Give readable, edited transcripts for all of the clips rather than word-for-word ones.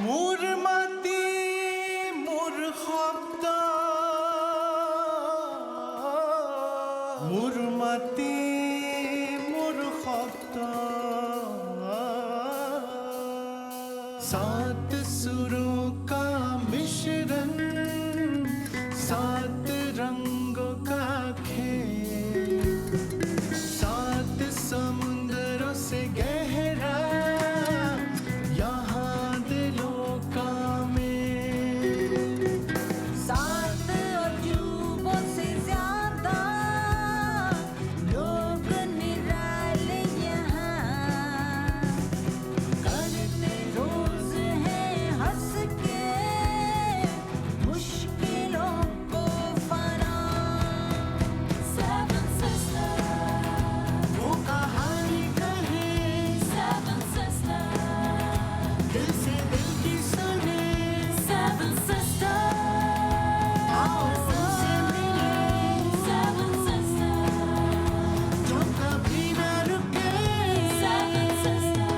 Murmati murkhabda Murmati murkhabda सात सुरों का मिश्रण सात रंगों का खेल सात समुंदरों से गहरा यहाँ दिलों का मेल सात अजूबों से ज्यादा लोग निराले यहाँ करते रोज है हंस के मुश्किलों को फना Seven Sisters वो कहानी कहे Seven Sisters दिल से दिल की सुने Seven Sisters आओ उनसे मिले Seven Sisters जो कभी ना रुके Seven Sisters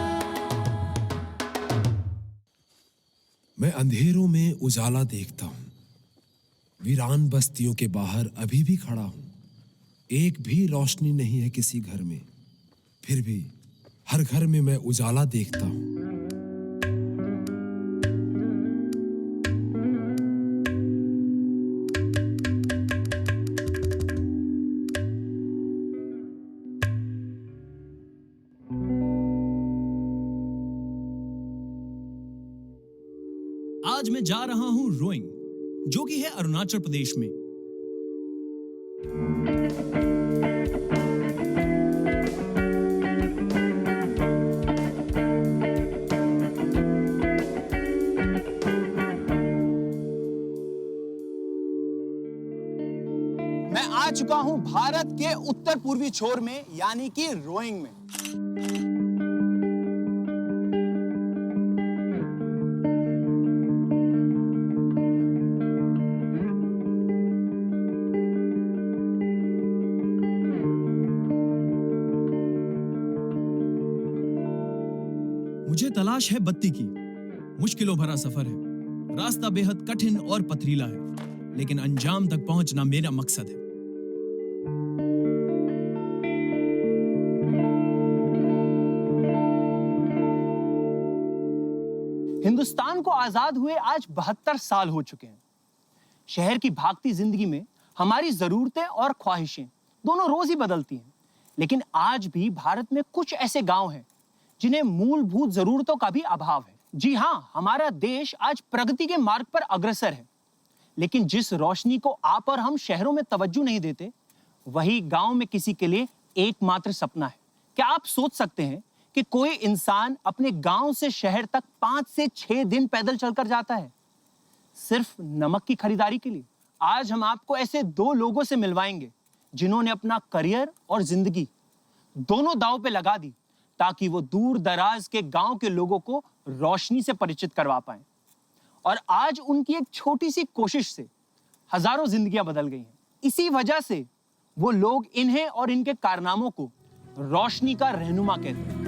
मैं अंधेरों में उजाला देखता हूं, वीरान बस्तियों के बाहर अभी भी खड़ा हूं। एक भी रोशनी नहीं है किसी घर में, फिर भी हर घर में मैं उजाला देखता हूं। आज मैं जा रहा हूं रोइंग, जो कि है अरुणाचल प्रदेश में। मैं आ चुका हूं भारत के उत्तर पूर्वी छोर में यानी कि रोइंग में। मुझे तलाश है बत्ती की। मुश्किलों भरा सफर है, रास्ता बेहद कठिन और पथरीला है, लेकिन अंजाम तक पहुंचना मेरा मकसद है। हिंदुस्तान को आजाद हुए आज 72 साल हो चुके हैं। शहर की भागती जिंदगी में हमारी जरूरतें और ख्वाहिशें दोनों रोज ही बदलती हैं, लेकिन आज भी भारत में कुछ ऐसे गांव हैं जिन्हें मूलभूत जरूरतों का भी अभाव है। जी हाँ, हमारा देश आज प्रगति के मार्ग पर अग्रसर है, लेकिन जिस रोशनी को आप और हम शहरों में तवज्जो नहीं देते, वही गांव में किसी के लिए एकमात्र सपना है। क्या आप सोच सकते हैं कि कोई इंसान अपने गांव से शहर तक 5 से 6 दिन पैदल चलकर जाता है, सिर्फ नमक की खरीदारी के लिए? आज हम आपको ऐसे 2 लोगों से मिलवाएंगे जिन्होंने अपना करियर और जिंदगी दोनों दांव पे लगा दी, ताकि वो दूर दराज के गांव के लोगों को रोशनी से परिचित करवा पाएं। और आज उनकी एक छोटी सी कोशिश से हजारों जिंदगियां बदल गई हैं। इसी वजह से वो लोग इन्हें और इनके कारनामों को रोशनी का रहनुमा कहते हैं।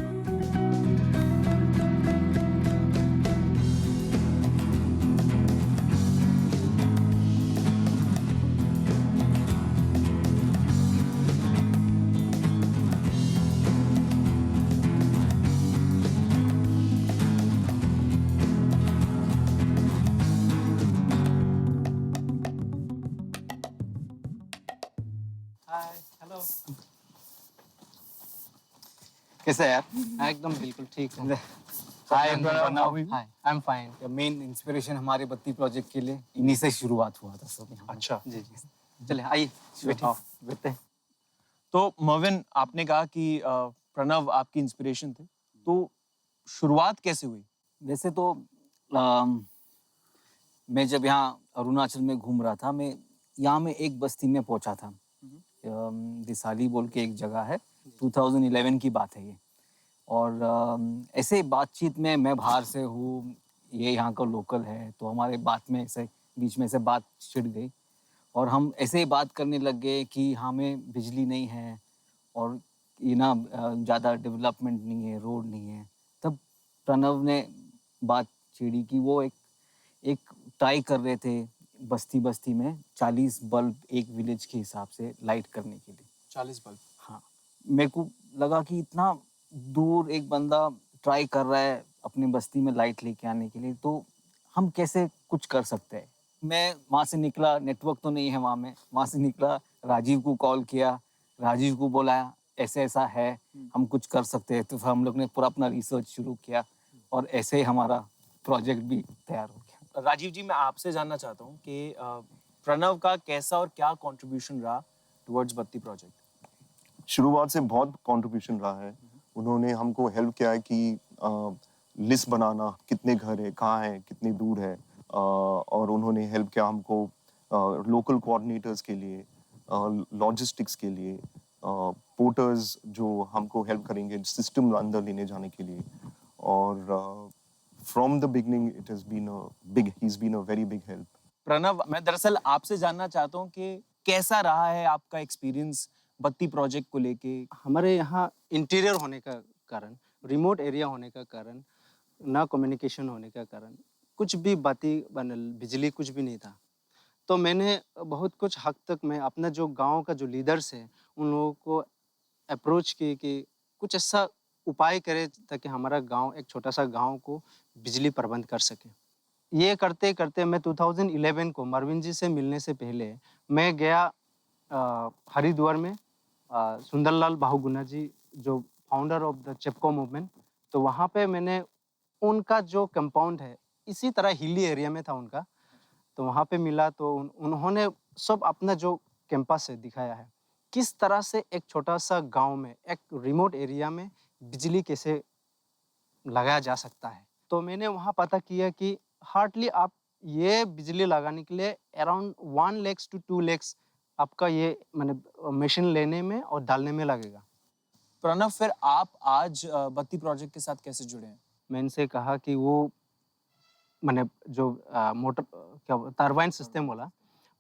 कैसा है यार? एकदम बिल्कुल ठीक है। Hi Pranav. Hi, I am fine. Main inspiration हमारे बत्ती प्रोजेक्ट के लिए इन्हीं से शुरुआत हुआ था सब यहाँ। अच्छा, जी जी। चले आइए बैठिए। बैठते हैं। तो मविन, आपने कहा कि प्रणव आपकी इंस्पिरेशन थे, तो शुरुआत कैसे हुई? वैसे तो मैं जब यहाँ अरुणाचल में घूम रहा था, मैं यहाँ में एक बस्ती में पहुँचा था। दिसाली बोल के एक जगह है, 2011 की बात है ये। और ऐसे बातचीत में, मैं बाहर से हूँ, ये यहाँ का लोकल है, तो हमारे बात में ऐसे बीच में से बात छिड़ गई और हम ऐसे ही बात करने लग गए कि हमें बिजली नहीं है और ये ना ज़्यादा डेवलपमेंट नहीं है, रोड नहीं है। तब प्रणव ने बात चिड़ी की, वो एक एक ट्राई कर रहे थे बस्ती बस्ती में 40 बल्ब एक विलेज के हिसाब से लाइट करने के लिए। 40 बल्ब। हाँ, मेरे को लगा कि इतना दूर एक बंदा ट्राई कर रहा है अपनी बस्ती में लाइट लेके आने के लिए, तो हम कैसे कुछ कर सकते हैं। मैं वहाँ से निकला, नेटवर्क तो नहीं है वहाँ से निकला, राजीव को कॉल किया, राजीव को बोला ऐसे ऐसा है, हम कुछ कर सकते हैं। तो फिर हम लोग ने पूरा अपना रिसर्च शुरू किया और ऐसे ही हमारा प्रोजेक्ट भी तैयार हो गया। राजीव जी, मैं आपसे जानना चाहता हूँ कि प्रणव का कैसा और क्या कंट्रीब्यूशन रहा टुवर्ड्स बत्ती प्रोजेक्ट? शुरुआत से बहुत कंट्रीब्यूशन रहा है। उन्होंने हमको हेल्प किया है कि लिस्ट बनाना, कितने घर है, कहाँ है, कितनी दूर है, और उन्होंने हेल्प किया हमको लोकल कोऑर्डिनेटर्स के लिए, लॉजिस्टिक्स के लिए, पोर्टर्स जो हमको हेल्प करेंगे सिस्टम अंदर लेने जाने के लिए। और from the beginning it has been he is been a very big help. Pranav, मैं दरअसल आपसे जानना चाहता हूँ कि कैसा रहा है आपका एक्सपीरियंस बत्ती प्रोजेक्ट को लेके? हमारे यहाँ इंटीरियर होने का कारण, रिमोट एरिया होने का कारण, ना कम्युनिकेशन होने का कारण, कुछ भी बिजली कुछ भी नहीं था। तो मैंने बहुत कुछ हद तक मैं अपना जो गांव का जो लीडर्स है उन लोगों को अप्रोच किए कि कुछ ऐसा उपाय करें ताकि हमारा गांव, एक छोटा सा गांव को बिजली प्रबंध कर सके। ये करते करते मैं 2011 को मरविन जी से मिलने से पहले मैं गया हरिद्वार में, सुंदरलाल बहुगुणा जी जो founder of the Chipko movement, तो वहाँ पे मैंने उनका जो कंपाउंड है इसी तरह हिली एरिया में था उनका, तो वहाँ पे मिला। तो उन्होंने सब अपना जो कैंपस है दिखाया है, किस तरह से एक छोटा सा गांव में, एक रिमोट एरिया में बिजली कैसे लगाया जा सकता है। तो मैंने वहाँ पता किया कि हार्डली आप ये बिजली लगाने के लिए अराउंड 1 लाख to 2 लाख आपका ये मशीन लेने में और डालने में लगेगा। प्रणव, फिर आप आज बत्ती प्रोजेक्ट के साथ कैसे जुड़े हैं? मैं इनसे कहा कि वो जो मोटर क्या टरबाइन सिस्टम बोला,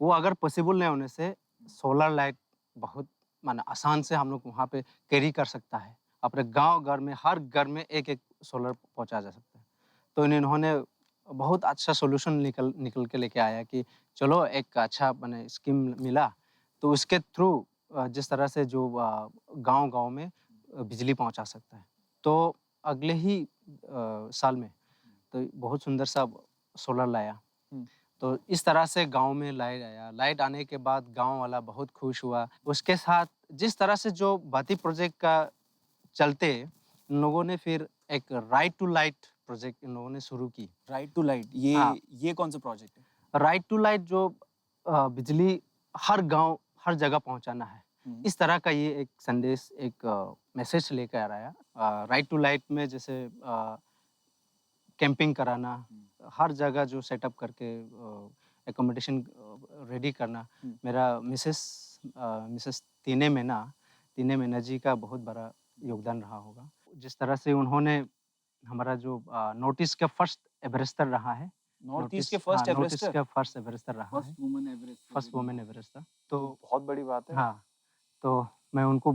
वो अगर पॉसिबल नहीं होने से सोलर लाइट बहुत आसान से हम लोग वहाँ पे कैरी कर सकता है। अपने गांव घर में हर घर में एक एक सोलर पहुँचा जा सकता है। तो इन्होंने बहुत अच्छा सोल्यूशन निकल के लेके आया कि चलो एक अच्छा स्कीम मिला, तो उसके थ्रू जिस तरह से जो गांव में बिजली पहुंचा सकता है। तो अगले ही साल में तो बहुत सुंदर सा सोलर लाया। तो इस तरह से गांव में लाइट आया। लाइट आने के बाद गांव वाला बहुत खुश हुआ। उसके साथ जिस तरह से जो बत्ती प्रोजेक्ट का चलते इन लोगों ने फिर एक राइट टू लाइट प्रोजेक्ट इन लोगों ने शुरू की। राइट टू लाइट, ये कौन सा प्रोजेक्ट है? राइट टू लाइट जो बिजली हर गांव हर जगह पहुंचाना है, इस तरह का ये एक संदेश, एक मैसेज लेकर आ रहा है। राइट टू लाइट में जैसे कैंपिंग कराना, हर जगह जो सेटअप करके एकोमोडेशन रेडी करना। मेरा मिसेस तीने मैना जी का बहुत बड़ा योगदान रहा होगा। जिस तरह से उन्होंने हमारा जो नॉर्थ ईस्ट का फर्स्ट एवरेस्टर रहा है, नॉर्थ ईस्ट के फर्स्ट एवरेस्टर? का फर्स्ट एवरेस्टर रहा है, फर्स्ट वुमेन एवरेस्टर। तो बहुत बड़ी बात है। हाँ, तो मैं उनको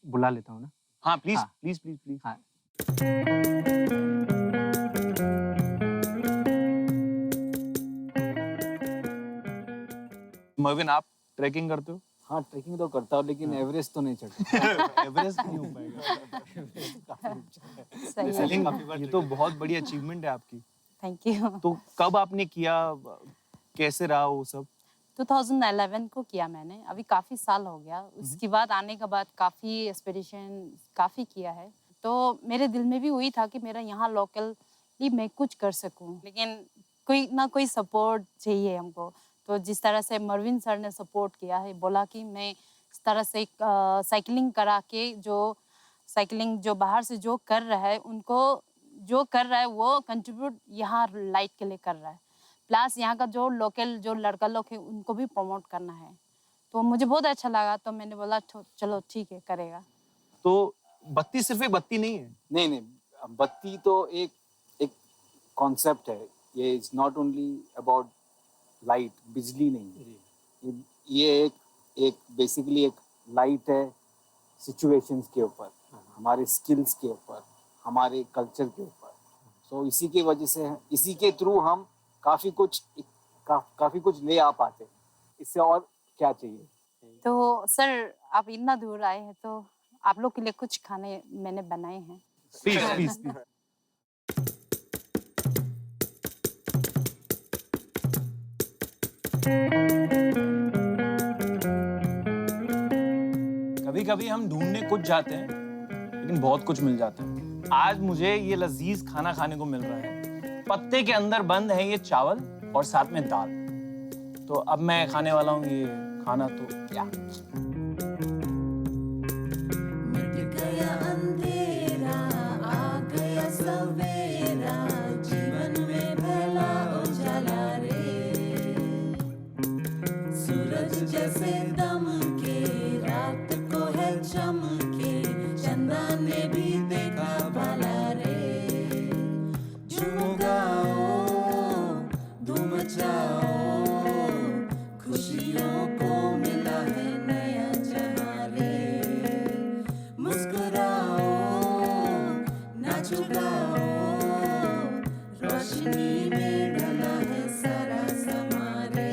बुला लेता हूँ ना। हाँ प्लीज, हाँ। प्लीज। हाँ। मर्विन, आप ट्रैकिंग करते हो? हाँ, ट्रैकिंग तो करता हूँ, लेकिन एवरेस्ट तो नहीं चढ़ता। एवरेस्ट नहीं हो पाएगा। सही है। ये तो बहुत बड़ी अचीवमेंट है आपकी। Thank you. तो कब आपने किया, कैसे रहा वो सब? 2011 को किया मैंने, अभी काफ़ी साल हो गया। उसके बाद आने के बाद काफ़ी एक्सपीडिशन काफ़ी किया है। तो मेरे दिल में भी वही था कि मेरा यहाँ लोकली मैं कुछ कर सकूँ, लेकिन कोई ना कोई सपोर्ट चाहिए हमको। तो जिस तरह से मरविन सर ने सपोर्ट किया है, बोला कि मैं इस तरह से साइकिलिंग करा के, जो साइकिलिंग जो बाहर से जो कर रहा है उनको जो कर रहा है वो कंट्रीब्यूट यहाँ लाइट के लिए कर रहा है, प्लस यहाँ का जो लोकल जो लड़का लोग है उनको भी प्रमोट करना है। तो मुझे बहुत अच्छा लगा, तो मैंने बोला चलो ठीक है, करेगा। तो बत्ती सिर्फ एक बत्ती नहीं है? नहीं, बत्ती तो एक कॉन्सेप्ट है। ये is not only about light, बिजली नहीं। ये एक बेसिकली एक लाइट है सिचुएशंस के ऊपर, हमारे स्किल्स के ऊपर, हमारे कल्चर के ऊपर। तो इसी की वजह से, इसी के थ्रू हम काफी कुछ ले आ पाते। इससे और क्या चाहिए? तो सर आप इतना दूर आए हैं तो आप लोग के लिए कुछ खाने मैंने बनाए हैं। Please please. कभी कभी हम ढूंढने कुछ जाते हैं लेकिन बहुत कुछ मिल जाता है। आज मुझे ये लजीज खाना खाने को मिल रहा है। पत्ते के अंदर बंद है ये चावल और साथ में दाल। तो अब मैं खाने वाला हूँ ये खाना। तो क्या मिट गया अंधेरा, आ गया सवेरा, जीवन में पहला उजाला रे। सूरज जैसे दम के, रात को है चमके, चंदा ने भी देखा भला रे। झूम गाओ, धूम मचाओ, खुशियों को मिला है नया जहां रे। मुस्कुराओ, नाचो गाओ, रोशनी में ढला है सारा समा रे।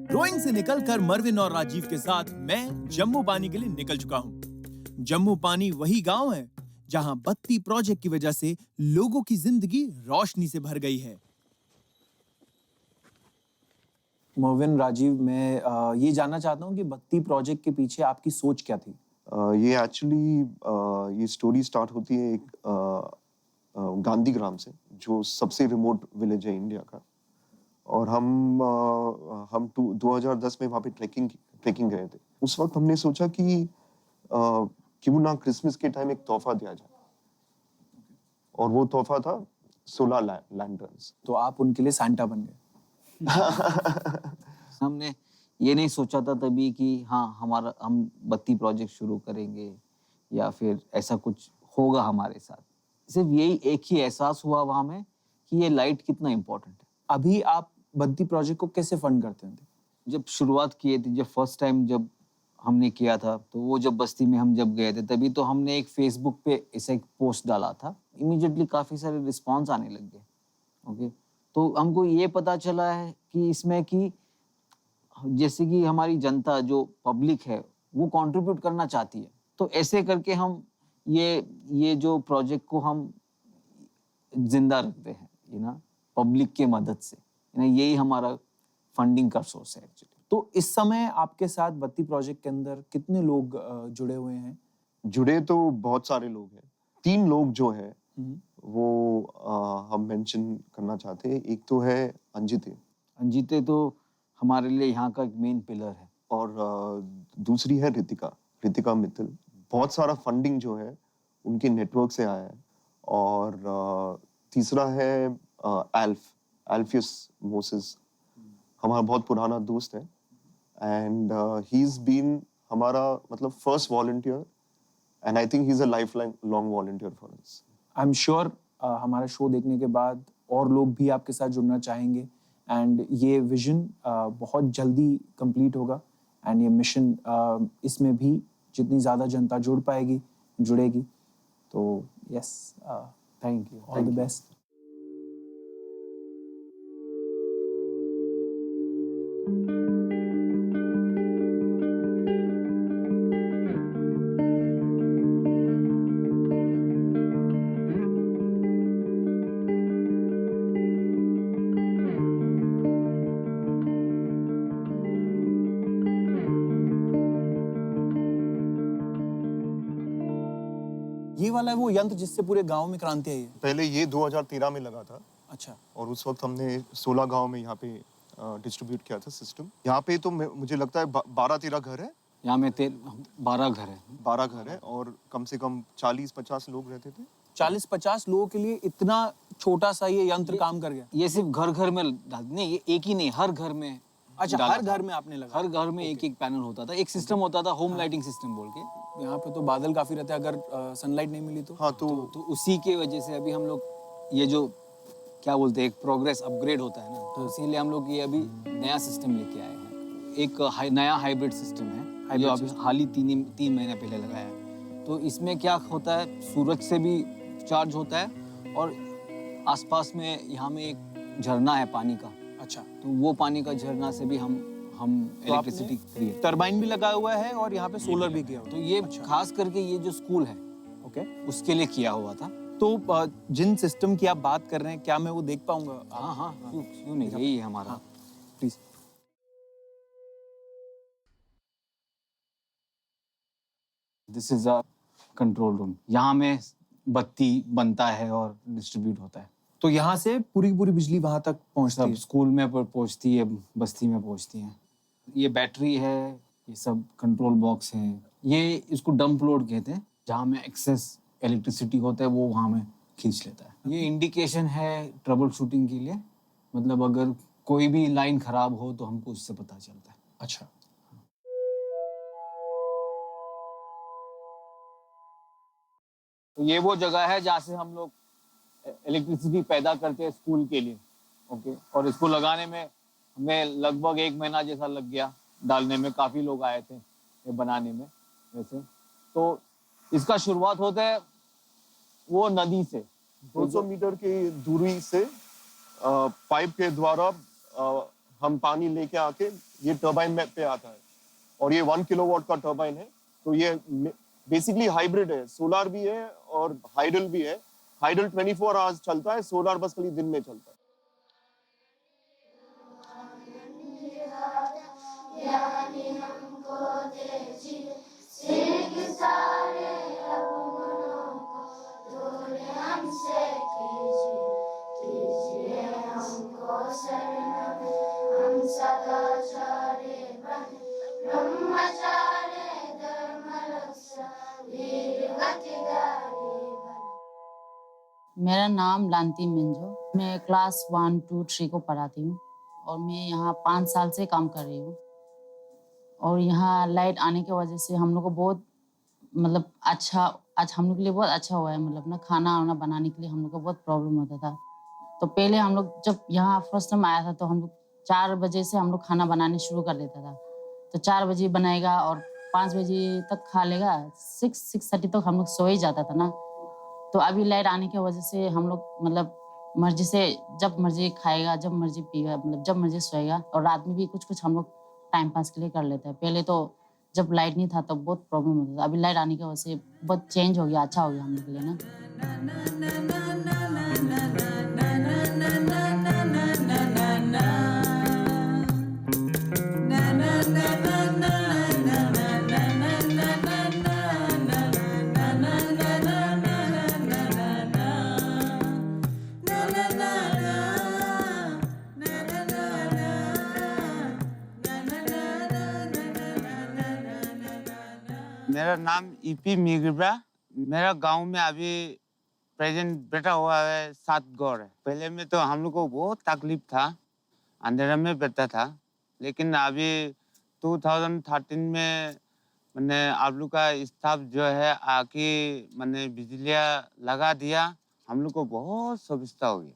रोइंग से निकलकर मरविन और राजीव के साथ मैं जम्मू पानी के लिए निकल चुका हूँ। जम्मू पानी वही गांव है जहां बत्ती प्रोजेक्ट की वजह से लोगों की जिंदगी रोशनी से भर गई है। मोविन, राजीव, मैं ये जानना चाहता हूँ कि बत्ती प्रोजेक्ट के पीछे आपकी सोच क्या थी? ये एक्चुअली ये स्टोरी स्टार्ट होती है एक गांधीग्राम से, जो सबसे रिमोट विलेज है इंडिया का। और हम 2010 में वहाँ पे ट्रैकिंग गए थे। उस वक्त हमने सोचा कि क्यों ना क्रिसमस के टाइम एक तोहफा दिया जाए, और वो तोहफा था 16 लैंटर्न्स। तो आप उनके लिए सांता बन गए। हमने ये नहीं सोचा था तभी कि हाँ हम बत्ती प्रोजेक्ट शुरू करेंगे या फिर ऐसा कुछ होगा हमारे साथ। सिर्फ यही एक ही एहसास हुआ वहाँ में कि ये लाइट कितना इम्पोर्टेंट है। अभी आप बत्ती प्रोजेक्ट को कैसे फंड करते थे? जब शुरुआत किए थे, जब फर्स्ट टाइम जब हमने किया था, तो वो जब बस्ती में हम जब गए थे तभी तो हमने एक फेसबुक पे ऐसा एक पोस्ट डाला था। इमीडिएटली काफ़ी सारे रिस्पॉन्स आने लग गए। ओके, तो हमको ये पता चला है कि इसमें कि जैसे कि हमारी जनता जो पब्लिक है वो कंट्रीब्यूट करना चाहती है। तो ऐसे करके हम ये जो प्रोजेक्ट को हम जिंदा रखते हैं पब्लिक के मदद से। यही हमारा फंडिंग का सोर्स है एक्चुअली। तो इस समय आपके साथ बत्ती प्रोजेक्ट के अंदर कितने लोग जुड़े हुए हैं? जुड़े तो बहुत सारे लोग हैं। 3 लोग जो है वो हम मेंशन करना चाहते हैं। एक तो है अंजिते तो हमारे लिए यहाँ का एक मेन पिलर है। और दूसरी है रितिका मित्तल। बहुत सारा फंडिंग जो है उनके नेटवर्क से आया है। और तीसरा है एल्फियस मोसेस, हमारा बहुत पुराना दोस्त है। एंड ही इज बीन हमारा मतलब first volunteer, and I think he is a life long volunteer for us. I am sure हमारा शो देखने के बाद और लोग भी आपके साथ जुड़ना चाहेंगे, एंड ये विजन बहुत जल्दी कंप्लीट होगा। एंड ये मिशन इसमें भी जितनी ज़्यादा जनता जुड़ पाएगी, जुड़ेगी, तो yes, thank you, all the best. ये वाला है वो यंत्र जिससे पूरे गांव में क्रांति आई है? पहले ये 2013 में लगा था। अच्छा। और उस वक्त हमने 16 गांव में यहाँ पे डिस्ट्रीब्यूट किया था सिस्टम। यहाँ पे तो मुझे लगता है 12-13 घर है। यहाँ में 12 घर है। 12 घर है और कम से कम 40-50 लोग रहते थे। 40-50 लोगों के लिए इतना छोटा सा ये यंत्र काम कर गया? ये सिर्फ घर में नहीं, ये एक ही नहीं, हर घर में। अच्छा, हर घर में आपने लगा? हर घर में एक पैनल होता था। एक सिस्टम होता था होम लाइटिंग सिस्टम बोल के, यहाँ पे तो बादल काफी रहते हैं, अगर सनलाइट नहीं मिली तो? हाँ तो तो उसी के वजह से अभी हम लोग ये जो क्या बोलते हैं एक प्रोग्रेस अपग्रेड होता है ना, तो इसीलिए हम लोग ये अभी नया सिस्टम लेके आए हैं। एक नया हाइब्रिड सिस्टम है जो अभी हाल ही 3 महीने पहले लगाया है। तो इसमें क्या होता है, सूरज से भी चार्ज होता है और आसपास में यहाँ में एक झरना है पानी का। अच्छा, तो वो पानी का झरना से भी हम तो इलेक्ट्रिसिटी क्रिएट। टरबाइन भी लगा हुआ है और यहाँ पे सोलर भी किया हुआ तो ये खास करके ये जो स्कूल है है। ओके, उसके लिए किया हुआ था। तो जिन सिस्टम की आप बात कर रहे हैं, क्या मैं वो देख पाऊंगा? हाँ हाँ, क्यों नहीं, यही है हमारा। Please. This is a control room. यहाँ में बत्ती बनता है और डिस्ट्रीब्यूट होता है। तो यहाँ से पूरी की पूरी बिजली वहां तक पहुँचती सब है? स्कूल में पहुँचती है, बस्ती में पहुँचती है। ये बैटरी है, ये सब कंट्रोल बॉक्स है। ये इसको डंप लोड कहते हैं, जहाँ में एक्सेस इलेक्ट्रिसिटी होता है वो वहाँ में खींच लेता है। ये इंडिकेशन है ट्रबल शूटिंग के लिए, मतलब अगर कोई भी लाइन खराब हो तो हमको उससे पता चलता है। अच्छा, तो ये वो जगह है जहाँ से हम लोग इलेक्ट्रिसिटी पैदा करते हैं स्कूल के लिए। ओके, और इसको लगाने में हमें लगभग 1 महीना जैसा लग गया। डालने में काफ़ी लोग आए थे, ये बनाने में वैसे। तो इसका शुरुआत होता है वो नदी से 200 मीटर की दूरी से पाइप के द्वारा हम पानी लेके आके ये टरबाइन में पे आता है और ये 1 किलोवाट का टरबाइन है। तो ये बेसिकली हाइब्रिड है, सोलर भी है और हाइडल भी है। हाइडल 24 आवर्स चलता है, सोलर बस खाली दिन में चलता है। मेरा नाम लांती मिंजो। मैं क्लास 1, 2, 3 को पढ़ाती हूँ और मैं यहाँ 5 साल से काम कर रही हूँ। और यहाँ लाइट आने की वजह से हम लोग को बहुत मतलब आज हम लोग के लिए बहुत अच्छा हुआ है। मतलब ना खाना वाना बनाने के लिए हम लोग को बहुत प्रॉब्लम होता था। तो पहले हम लोग जब यहाँ फर्स्ट टाइम आया था तो हम लोग 4 बजे से हम लोग खाना बनाने शुरू कर देता था। तो 4 बजे बनाएगा और 5 बजे तक खा लेगा। 6:30 तक हम लोग सो ही जाता था ना। तो अभी लाइट आने की वजह से हम लोग मतलब मर्जी से जब मर्जी खाएगा, जब मर्जी पिएगा, मतलब जब मर्जी सोएगा। और रात में भी कुछ हम लोग टाइम पास के लिए कर लेते हैं। पहले तो जब लाइट नहीं था तो बहुत प्रॉब्लम होता था। अभी लाइट आने की वजह से बहुत चेंज हो गया, अच्छा हो गया हम लोग के लिए ना। मेरा नाम ईपी मिगिब्रा। मेरा गांव में अभी प्रेजेंट बैठा हुआ है 7 गौर है। पहले में तो हम लोग को बहुत तकलीफ था, अंधेरा में बैठता था। लेकिन अभी 2013 में मैंने आप लोग का स्टाफ जो है आके मैंने बिजलियाँ लगा दिया, हम लोग को बहुत सुविधा हो गया।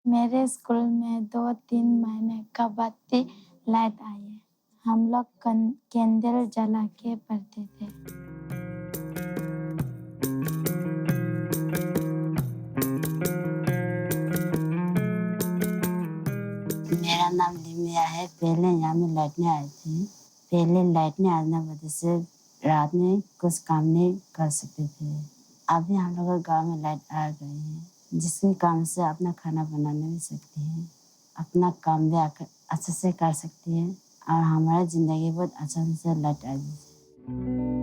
मेरे स्कूल में 2-3 महीने का बाद ही लाइट आई है। हम लोग कैंडल जला के पढ़ते थे। मेरा नाम दिमिया है। पहले यहाँ में लाइट नहीं आई थी। पहले लाइट नहीं आने की वजह से रात में कुछ काम नहीं कर सकते थे। अभी हम लोग गाँव में लाइट आ गई है, जिसके काम से अपना खाना बनाने भी सकते हैं, अपना काम भी अच्छे से कर सकते हैं और हमारी ज़िंदगी बहुत अच्छा से लाइट आ गई।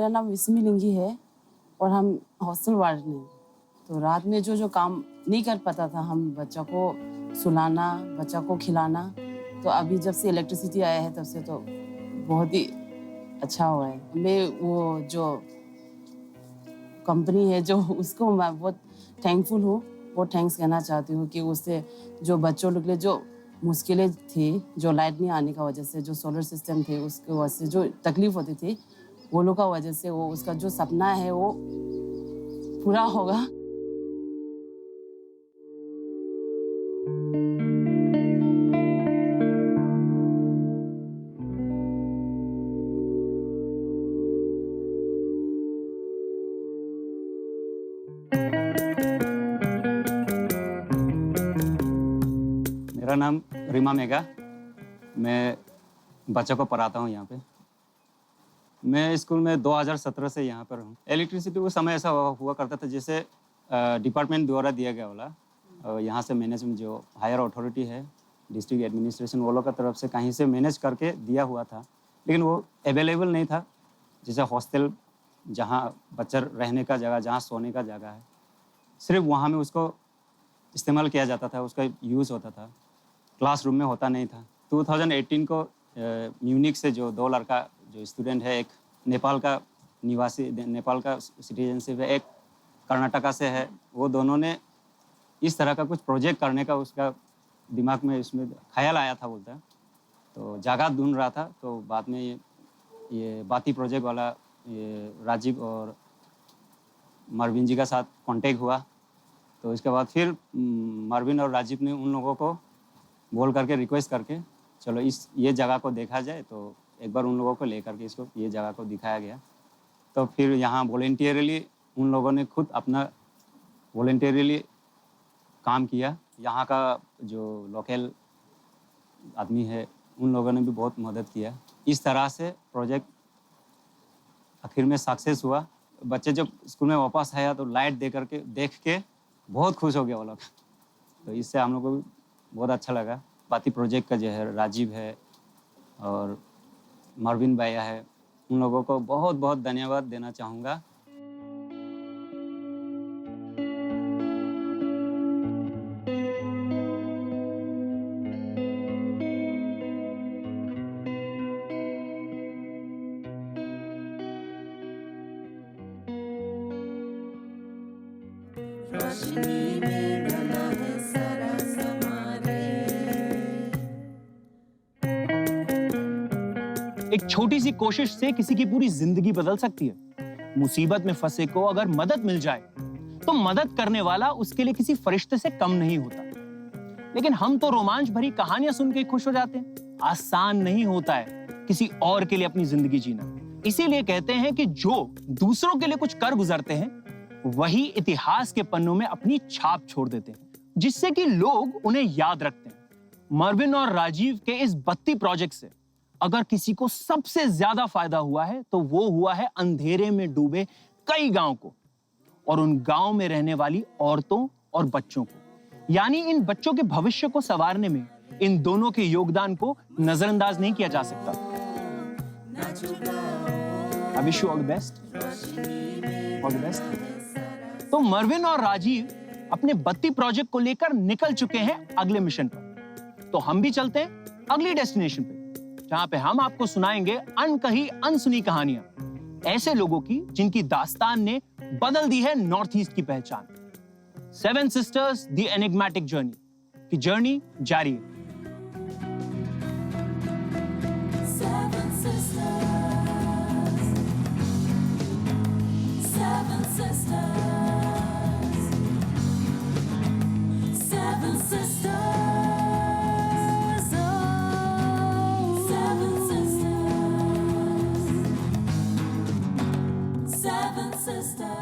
नाम विस्मी लिंगी है और हम हॉस्टल वार्डन हैं। तो रात में जो काम नहीं कर पाता था, हम बच्चा को सुलाना, बच्चा को खिलाना, तो अभी जब से इलेक्ट्रिसिटी आया है तब से तो बहुत ही अच्छा हुआ है। मैं वो जो कंपनी है जो उसको मैं बहुत थैंकफुल हूँ, बहुत थैंक्स कहना चाहती हूँ कि उससे जो बच्चों लोग के लिए जो मुश्किलें थी, जो लाइट नहीं आने का वजह से, जो सोलर सिस्टम थे उसके वजह से जो तकलीफ होती थी, वो लोग का वजह से वो उसका जो सपना है वो पूरा होगा। मेरा नाम रीमा मेगा, मैं बच्चों को पढ़ाता हूँ यहाँ पे। मैं स्कूल में 2017 से यहाँ पर हूँ। इलेक्ट्रिसिटी उस समय ऐसा हुआ करता था जैसे डिपार्टमेंट द्वारा दिया गया वाला, यहाँ से मैनेजमेंट जो हायर अथॉरिटी है, डिस्ट्रिक्ट एडमिनिस्ट्रेशन, वो लोग की तरफ से कहीं से मैनेज करके दिया हुआ था, लेकिन वो अवेलेबल नहीं था। जैसे हॉस्टल, जहाँ बच्चा रहने का जगह, जहाँ सोने का जगह है, सिर्फ वहाँ में उसको इस्तेमाल किया जाता था, उसका यूज़ होता था, क्लासरूम में होता नहीं था। 2018 को म्यूनिक से जो 2 लड़का जो स्टूडेंट है, एक नेपाल का निवासी, नेपाल का सिटीजनशिप है, एक कर्नाटका से है, वो दोनों ने इस तरह का कुछ प्रोजेक्ट करने का उसका दिमाग में इसमें ख्याल आया था, बोलता है। तो जगह ढूंढ रहा था, तो बाद में ये बाती प्रोजेक्ट वाला ये राजीव और मरविन जी का साथ कांटेक्ट हुआ। तो इसके बाद फिर मरविन और राजीव ने उन लोगों को बोल करके रिक्वेस्ट करके चलो ये जगह को देखा जाए, तो एक बार उन लोगों को लेकर के इसको ये जगह को दिखाया गया। तो फिर यहाँ वॉलेंटियरली उन लोगों ने खुद अपना वॉलेंटियरली काम किया। यहाँ का जो लोकल आदमी है उन लोगों ने भी बहुत मदद किया। इस तरह से प्रोजेक्ट आखिर में सक्सेस हुआ। बच्चे जब स्कूल में वापस आया तो लाइट देख के बहुत खुश हो गया वो लोग। तो इससे हम लोग को भी बहुत अच्छा लगा। बाती प्रोजेक्ट का जो है राजीव है और मरविन भैया है, उन लोगों को बहुत बहुत धन्यवाद देना चाहूँगा। एक छोटी सी कोशिश से किसी की पूरी जिंदगी बदल सकती है। मुसीबत में फंसे को अगर मदद मिल जाए तो मदद करने वाला उसके लिए किसी फरिश्ते से कम नहीं होता। लेकिन हम तो रोमांच भरी कहानियां सुन के खुश हो जाते हैं। आसान नहीं होता है किसी और के लिए अपनी जिंदगी जीना। इसीलिए कहते हैं कि जो दूसरों के लिए कुछ कर गुजरते हैं वही इतिहास के पन्नों में अपनी छाप छोड़ देते हैं, जिससे कि लोग उन्हें याद रखते हैं। मरविन और राजीव के इस बत्ती प्रोजेक्ट से अगर किसी को सबसे ज्यादा फायदा हुआ है तो वो हुआ है अंधेरे में डूबे कई गांव को और उन गांव में रहने वाली औरतों और बच्चों को। यानी इन बच्चों के भविष्य को संवारने में इन दोनों के योगदान को नजरअंदाज नहीं किया जा सकता। I wish you all the best, all the best. तो मरविन और राजीव अपने बत्ती प्रोजेक्ट को लेकर निकल चुके हैं अगले मिशन पर। तो हम भी चलते हैं अगली डेस्टिनेशन पे, जहां पे हम आपको सुनाएंगे अनकही अनसुनी कहानियां ऐसे लोगों की जिनकी दास्तान ने बदल दी है नॉर्थ ईस्ट की पहचान। 7 सिस्टर्स द एनिग्मेटिक जर्नी की जर्नी जारी है। Sister